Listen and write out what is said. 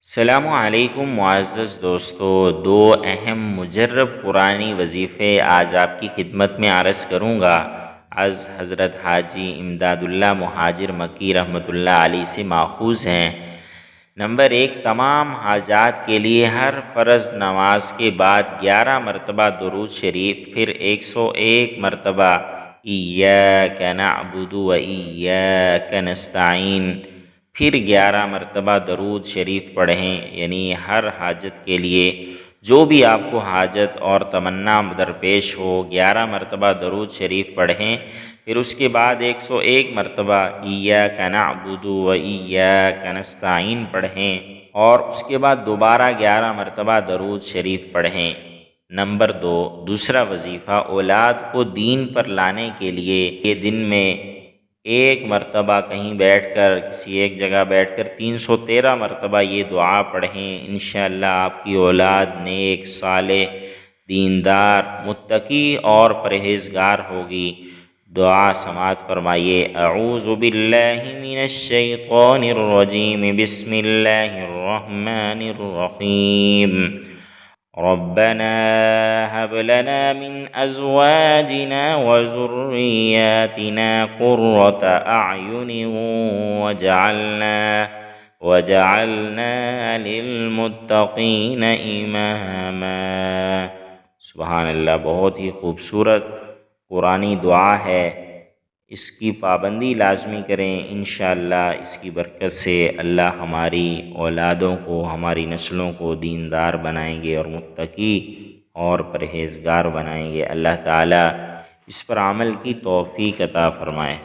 السلام علیکم معزز دوستو، دو اہم مجرب قرآنی وظیفے آج آپ کی خدمت میں عرض کروں گا۔ از حضرت حاجی امداد اللہ مہاجر مکی رحمۃ اللہ علیہ سے ماخوذ ہیں۔ نمبر 1، تمام حاجات کے لیے ہر فرض نماز کے بعد 11 مرتبہ درود شریف، پھر 101 مرتبہ ایاک نعبد و ایاک نستعین، پھر 11 مرتبہ درود شریف پڑھیں، یعنی ہر حاجت کے لیے جو بھی آپ کو حاجت اور تمنا درپیش ہو 11 مرتبہ درود شریف پڑھیں، پھر اس کے بعد 101 مرتبہ ایاک نعبد و ایاک نستعین پڑھیں، اور اس کے بعد دوبارہ 11 مرتبہ درود شریف پڑھیں۔ نمبر 2، دوسرا وظیفہ اولاد کو دین پر لانے کے لیے یہ دن میں ایک مرتبہ کہیں بیٹھ کر، کسی ایک جگہ بیٹھ کر 313 مرتبہ یہ دعا پڑھیں، انشاءاللہ آپ کی اولاد نیک، صالح، دیندار، متقی اور پرہیزگار ہوگی۔ دعا سماعت فرمائیے۔ اعوذ باللہ من الشیطان الرجیم، بسم اللہ الرحمن الرحیم۔ ربنا هب لنا من ازواجنا وذرياتنا قرة اعین وجعلنا للمتقین اماما۔ سبحان اللہ، بہت ہی خوبصورت قرآنی دعا ہے، اس کی پابندی لازمی کریں، انشاءاللہ اس کی برکت سے اللہ ہماری اولادوں کو، ہماری نسلوں کو دیندار بنائیں گے اور متقی اور پرہیزگار بنائیں گے۔ اللہ تعالیٰ اس پر عمل کی توفیق عطا فرمائے۔